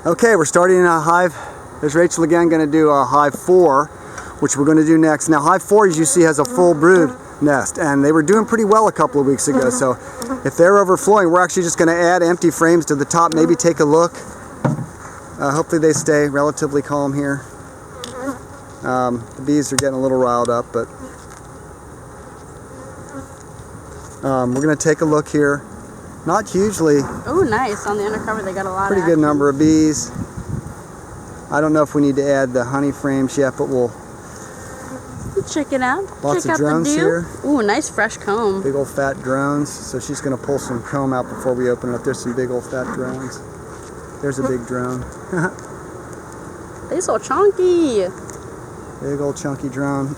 Okay, we're starting in a hive. There's Rachel again, going to do a hive 4, which we're going to do next. Now hive 4, as you see, has a full brood nest, and they were doing pretty well a couple of weeks ago. So if they're overflowing, we're actually just going to add empty frames to the top, maybe take a look. Hopefully they stay relatively calm here. The bees are getting a little riled up, but we're going to take a look here. Not hugely. Oh, nice. On the undercover, they got a lot Pretty of good number of bees. I don't know if we need to add the honey frames yet, but we'll check it out. Lots check of out drones the dew. here. Ooh, nice fresh comb. Big old fat drones. So she's going to pull some comb out before we open it up. There's some big old fat drones. There's a big drone. They so chunky. Big old chunky drone.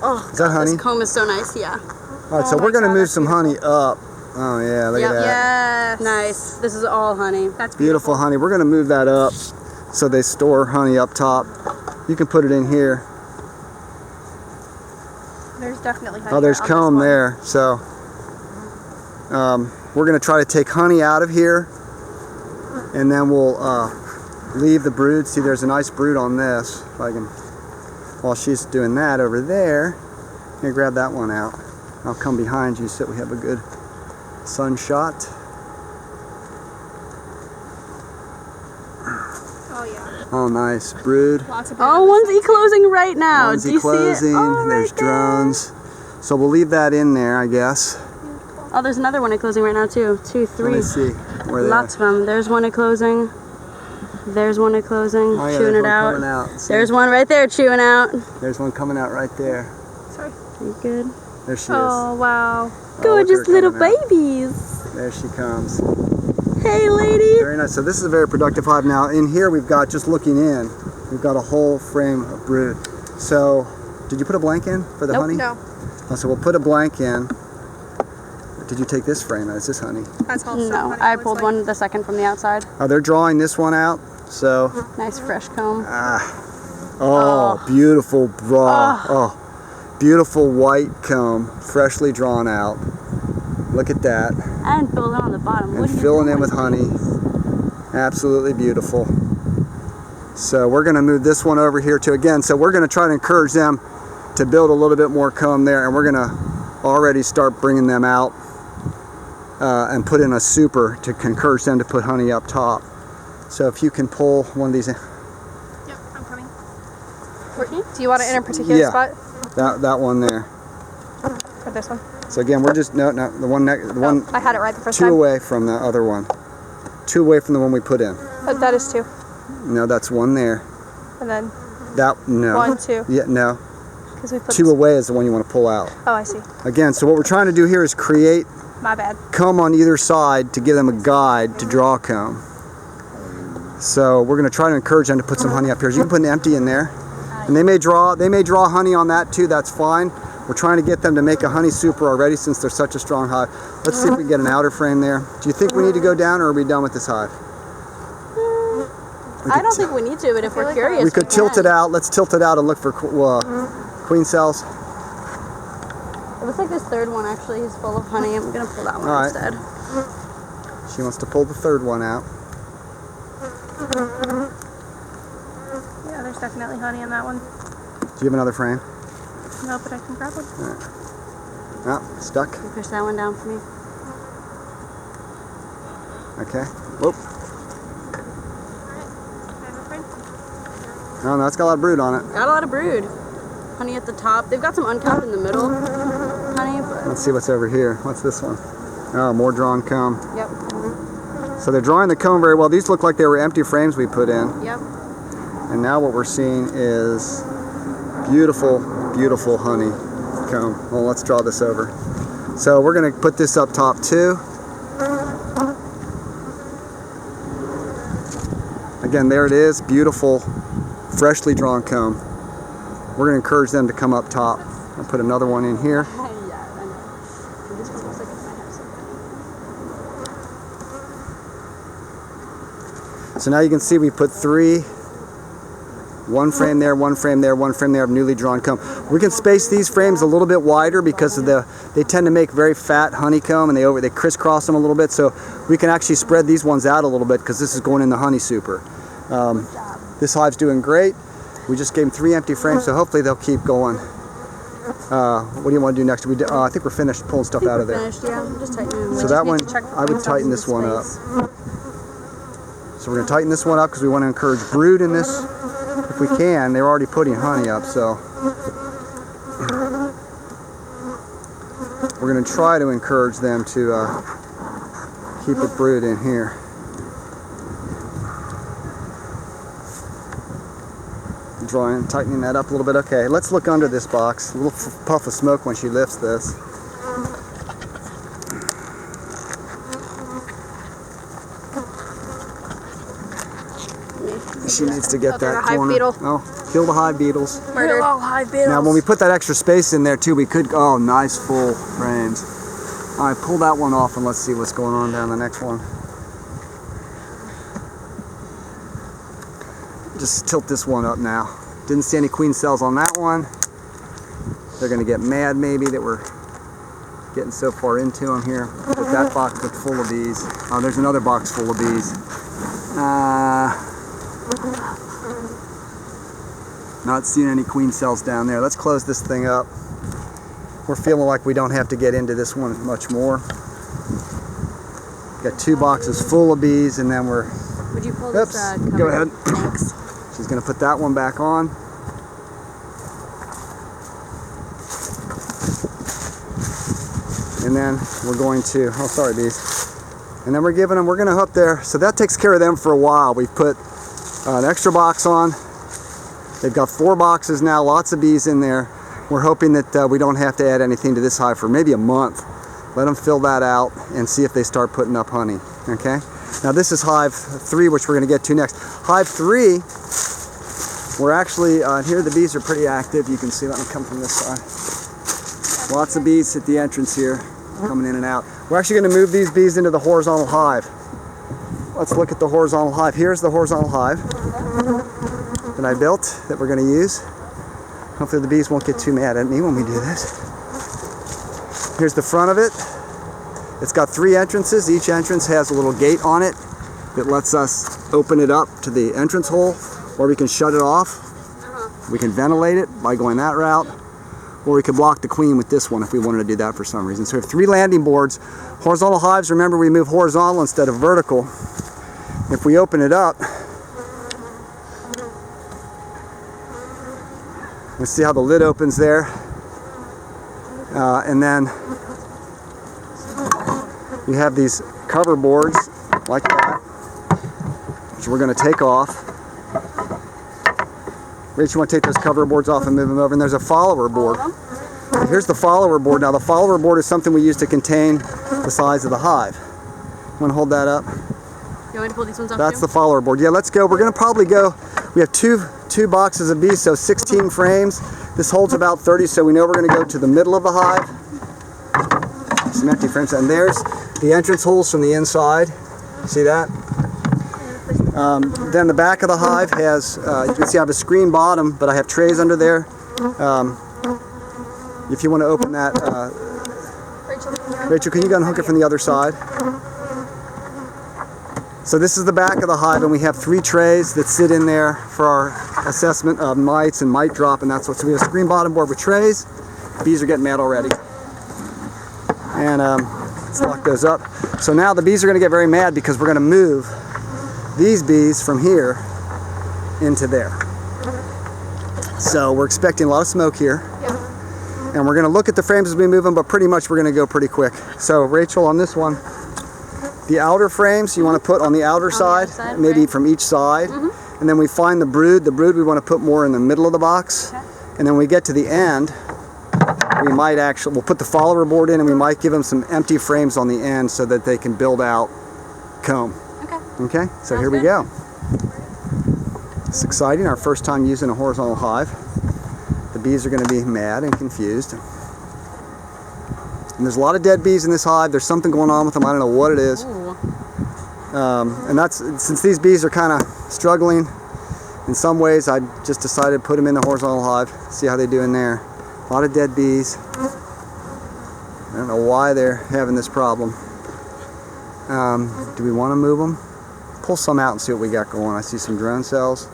Oh, is that honey? This comb is so nice, yeah. Alright, so we're going to move some honey up. Oh yeah, look at that. Yes. Nice. This is all honey. That's beautiful honey. We're going to move that up so they store honey up top. You can put it in here. There's definitely honey. Oh, there's comb there. So we're going to try to take honey out of here, and then we'll leave the brood. See, there's a nice brood on this. If I can, while she's doing that over there, I'm going to grab that one out. I'll come behind you so we have a good sun shot. Oh yeah. Oh, nice brood. Lots of one's e-closing right now. One's Do you see e-closing. it? Oh, there's right there. drones. So we'll leave that in there, I guess. Oh, there's another one e-closing right now too. 2, 3. Let me see where they Lots of them. There's one e-closing. There's one e-closing. Oh, yeah, chewing there's it one out. coming out. See? There's one right there chewing out. There's one coming out right there. Sorry. You good? There she is. Oh wow. Gorgeous her little coming out. babies. There she comes. Hey, lady. Very nice. So this is a very productive hive. Now in here we've got, just looking in, we've got a whole frame of brood. So did you put a blank in for the honey? No. Oh, so we'll put a blank in. Did you take this frame out? Is this honey? That's all. No, I pulled one the second from the outside. Oh, they're drawing this one out. So Nice fresh comb. oh, beautiful bra. Oh, beautiful white comb, freshly drawn out. Look at that. And filled in on the bottom. And filling in with honey. Absolutely beautiful. So we're going to move this one over here too again. So we're going to try to encourage them to build a little bit more comb there, and we're going to already start bringing them out and put in a super to encourage them to put honey up top. So if you can pull one of these in. Yep, I'm coming. Do you want it in a particular spot? That one there. Or this one? So again, we're just the one I had it right the first 2 time. away from the other one. 2 away from the one we put in. Oh, that is 2. No, that's one there. And then No. 1, 2. Yeah, no. Because we put 2 away is the one you want to pull out. Oh, I see. Again, so what we're trying to do here is create My bad. comb on either side to give them a guide to draw comb. So we're going to try to encourage them to put some honey up here. You can put an empty in there, and they may draw honey on that too. That's fine. We're trying to get them to make a honey super already since they're such a strong hive. Let's see if we can get an outer frame there. Do you think we need to go down, or are we done with this hive? I don't think we need to, but if we're curious, we could tilt it out. Let's tilt it out and look for queen cells. It looks like this third one actually is full of honey. I'm going to pull that one All right. instead. She wants to pull the third one out. Yeah, there's definitely honey in that one. Do you have another frame? No, but I can grab one. Oh, stuck. Can you push that one down for me? Okay. Whoop. Alright. Oh, no, it's got a lot of brood on it. Got a lot of brood. Honey at the top. They've got some uncapped in the middle. Honey, but... Let's see what's over here. What's this one? Oh, more drawn comb. Yep. So they're drawing the comb very well. These look like they were empty frames we put in. Yep. And now what we're seeing is beautiful, beautiful honey comb. Well, let's draw this over. So we're going to put this up top too. Again, there it is. Beautiful, freshly drawn comb. We're going to encourage them to come up top. I'll put another one in here. Yeah, I know. This one looks like it might have some. So now you can see we put 3 One frame there, one frame there, one frame there of newly drawn comb. We can space these frames a little bit wider because of they tend to make very fat honeycomb, and they crisscross them a little bit. So we can actually spread these ones out a little bit because this is going in the honey super. This hive's doing great. We just gave them 3 empty frames, so hopefully they'll keep going. What do you want to do next? I think we're finished pulling stuff out of there. Finished, yeah. I'm just tightening So that one, I would tighten this one up. So we're going to tighten this one up because we want to encourage brood in this if we can. They're already putting honey up, so we're going to try to encourage them to keep a brood in here. Drawing, tightening that up a little bit. Okay, let's look under this box. A little puff of smoke when she lifts this. She needs to get that corner. Oh, kill the hive beetles. Murder all hive beetles. Now, when we put that extra space in there too, we could. Oh, nice full frames. All right, pull that one off and let's see what's going on down the next one. Just tilt this one up now. Didn't see any queen cells on that one. They're going to get mad maybe that we're getting so far into them here. Put that box with full of bees. Oh, there's another box full of bees. Not seeing any queen cells down there. Let's close this thing up. We're feeling like we don't have to get into this one much more. Got 2 boxes full of bees, and then we're... Would you pull this cover? Go ahead. Thanks. She's going to put that one back on. And then we're going to, oh sorry bees. And then we're giving them, we're going to hook there. So that takes care of them for a while. We've put an extra box on. They've got 4 boxes now, lots of bees in there. We're hoping that we don't have to add anything to this hive for maybe a month. Let them fill that out and see if they start putting up honey, okay? Now this is hive 3, which we're going to get to next. Hive 3, we're actually, here the bees are pretty active. You can see, let me come from this side. Lots of bees at the entrance here, coming in and out. We're actually going to move these bees into the horizontal hive. Let's look at the horizontal hive. Here's the horizontal hive that I built that we're going to use. Hopefully the bees won't get too mad at me when we do this. Here's the front of it. It's got 3 entrances. Each entrance has a little gate on it that lets us open it up to the entrance hole, or we can shut it off. We can ventilate it by going that route, or we could block the queen with this one if we wanted to do that for some reason. So we have 3 landing boards. Horizontal hives, remember we move horizontal instead of vertical. If we open it up, let's see how the lid opens there. And then we have these cover boards like that, which we're going to take off. Rach, you want to take those cover boards off and move them over? And there's a follower board. Here's the follower board. Now the follower board is something we use to contain the size of the hive. You want to hold that up? You want me to pull these ones off That's too? the follower board. Yeah, let's go. We're going to probably go, we have two boxes of bees, so 16 frames. This holds about 30, so we know we're going to go to the middle of the hive. Some empty frames, and there's the entrance holes from the inside. See that? Then the back of the hive has, you can see I have a screen bottom, but I have trays under there. If you want to open that, Rachel, can you go and hook it from the other side? So this is the back of the hive, and we have 3 trays that sit in there for our assessment of mites and mite drop, and that's what. So we have a screen bottom board with trays. Bees are getting mad already. And let's lock those up. So now the bees are going to get very mad because we're going to move these bees from here into there. So we're expecting a lot of smoke here. And we're going to look at the frames as we move them, but pretty much we're going to go pretty quick. So Rachel, on this one, the outer frames you want to put on the outer side, maybe from each side. And then we find the brood. The brood we want to put more in the middle of the box. And then when we get to the end, we might actually, we'll put the follower board in, and we might give them some empty frames on the end so that they can build out comb. Okay, so here we go. It's exciting, our first time using a horizontal hive. The bees are going to be mad and confused. And there's a lot of dead bees in this hive. There's something going on with them. I don't know what it is. And that's, since these bees are kind of struggling, in some ways I just decided to put them in the horizontal hive, see how they do in there. A lot of dead bees. I don't know why they're having this problem. Do we want to move them? Pull some out and see what we got going. I see some drone cells.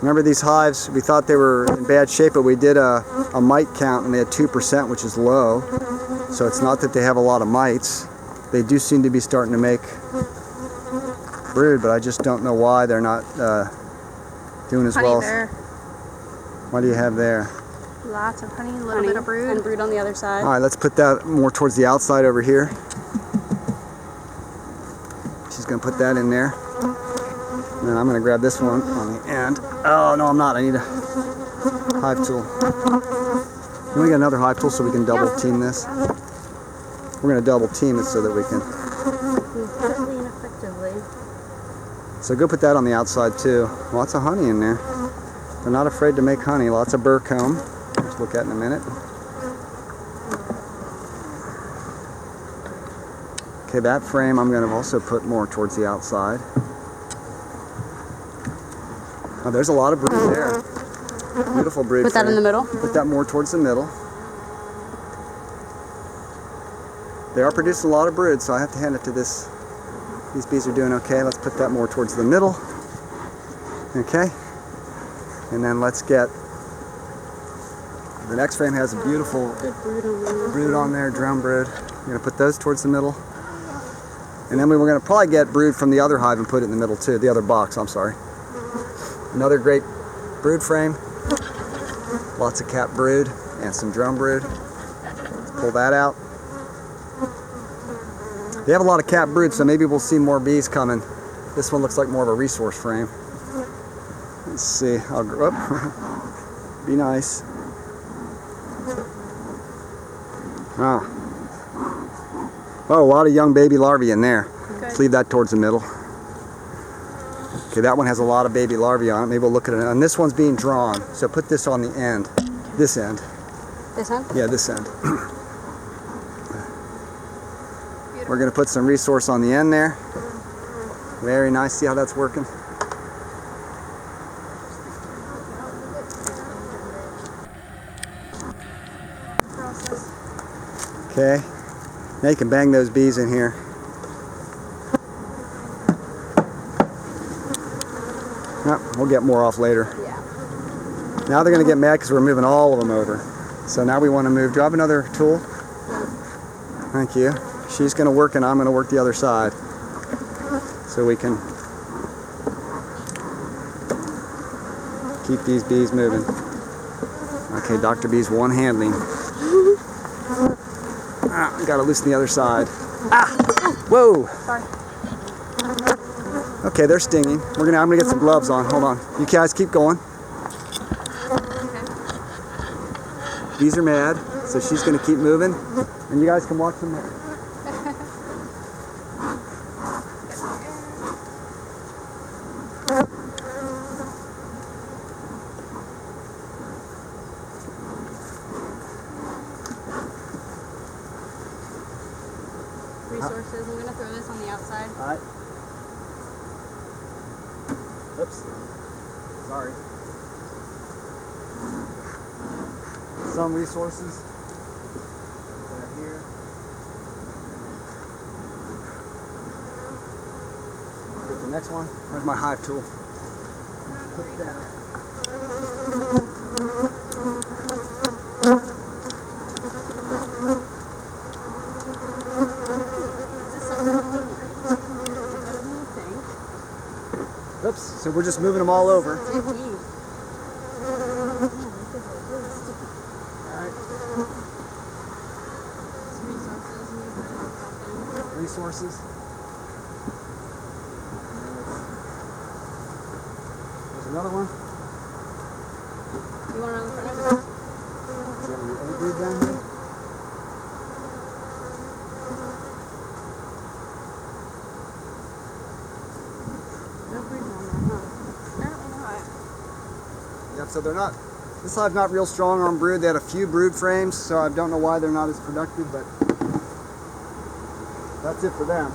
Remember these hives, we thought they were in bad shape, but we did a mite count and they had 2%, which is low. So it's not that they have a lot of mites. They do seem to be starting to make brood, but I just don't know why they're not doing as Honey well. there. What do you have there? Lots of honey, a little bit of brood. And brood on the other side. All right, let's put that more towards the outside over here. She's going to put that in there. And then I'm going to grab this one on the end. Oh, no, I'm not. I need a hive tool. Can we get another hive tool so we can double team this? We're going to double team it so that we can. Effectively and effectively. So go put that on the outside too. Lots of honey in there. They're not afraid to make honey. Lots of burr comb, which we'll look at in a minute. Okay, that frame I'm going to also put more towards the outside. Oh, there's a lot of brood there. Beautiful brood. Put that in the middle? Put that more towards the middle. They are producing a lot of brood, so I have to hand it to this. These bees are doing okay. Let's put that more towards the middle. Okay. And then let's get, the next frame has a beautiful brood on there, drone brood. We're going to put those towards the middle. And then we were going to probably get brood from the other hive and put it in the middle too, the other box, I'm sorry. Another great brood frame. Lots of cap brood and some drone brood. Let's pull that out. They have a lot of cap brood, so maybe we'll see more bees coming. This one looks like more of a resource frame. Let's see. I'll go up. Be nice. Ah. Oh, a lot of young baby larvae in there. Let's leave that towards the middle. Okay, that one has a lot of baby larvae on it. Maybe we'll look at it. And this one's being drawn, so put this on the end. This end. This end? Yeah, this end. We're going to put some resource on the end there. Very nice. See how that's working? Okay. Now you can bang those bees in here. Yep, we'll get more off later. Yeah. Now they're going to get mad because we're moving all of them over. So now we want to move. Do I have another tool? Thank you. She's going to work and I'm going to work the other side. So we can keep these bees moving. Okay, Dr. Bee's one handling. Got to loosen the other side. Ah! Whoa! Sorry. Okay, they're stinging. I'm gonna get some gloves on. Hold on. You guys keep going. Bees are mad, so she's gonna keep moving, and you guys can watch them. Resources. I'm gonna throw this on the outside. All right. Oops. Sorry. Some resources. Right here. Get the next one. Where's my hive tool? Put it down. Oops, so we're just moving them all over. Resources. There's another one. You want it on the front? Is there any other brood down here? No brood on there, huh? Apparently not. Yep, so they're not, this hive's not real strong on brood. They had a few brood frames, so I don't know why they're not as productive, but that's it for them.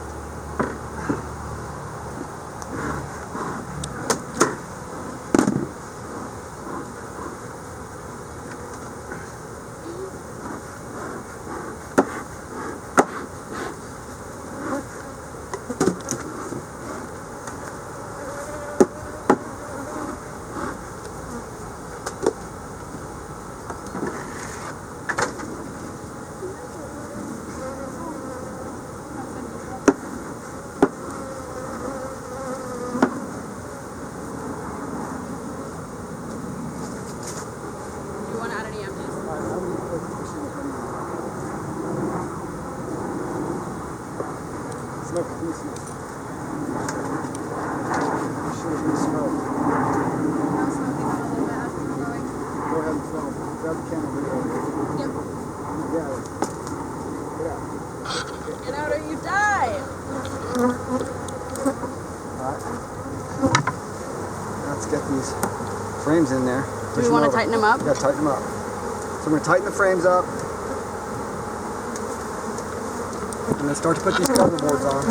smoke. Give me smoke. Should have been smoke. Go ahead and film. Grab the camera video. Yep. Yeah. Get out. Get out or you die. Alright. Let's get these frames in there. Do we want to tighten them up? Yeah, tighten them up. So I'm going to tighten the frames up. And then start to put these cover boards on.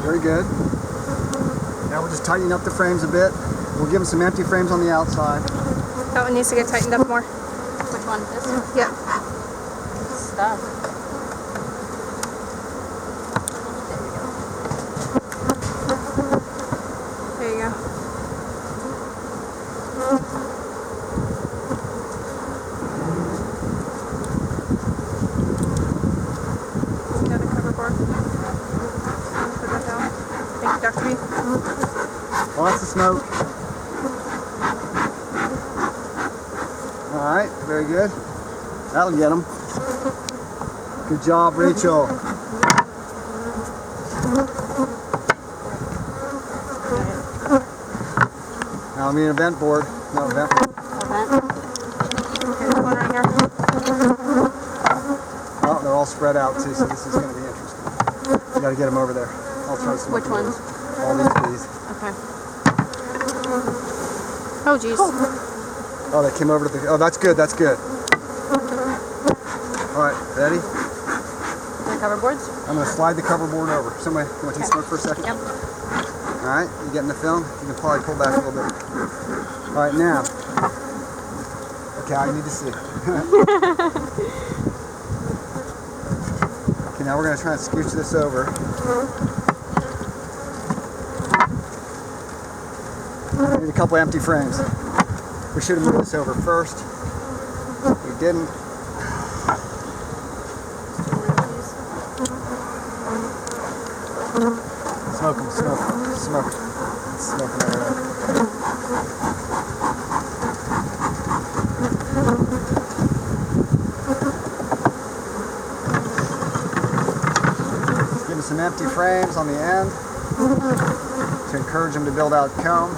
Very good. Now we're just tightening up the frames a bit. We'll give them some empty frames on the outside. That one needs to get tightened up more. Which one? This one? Yeah. Stuff. There you go. Got a cover board. Put that down. Thank you, Dr. B. Lots of smoke. Alright, very good. That'll get them. Good job, Rachel. Now I mean a vent board. No, vent board. Here's one right here. Oh, they're all spread out too, so this is going to be interesting. You got to get them over there. I'll try to smoke Which ones? all these, please. Okay. Oh, jeez. Oh, they came over to the... Oh, that's good, that's good. Alright, ready? The cover boards? I'm going to slide the cover board over. Somebody, you want to take smoke for a second? Yep. Alright, you getting the film? You can probably pull back a little bit. Alright, now. Okay, I need to see. Okay, now we're going to try and scooch this over. Need a couple empty frames. We should have moved this over first. We didn't. Smoke them, smoke them, smoke them. Smoke them everywhere. Give them some empty frames on the end to encourage them to build out comb.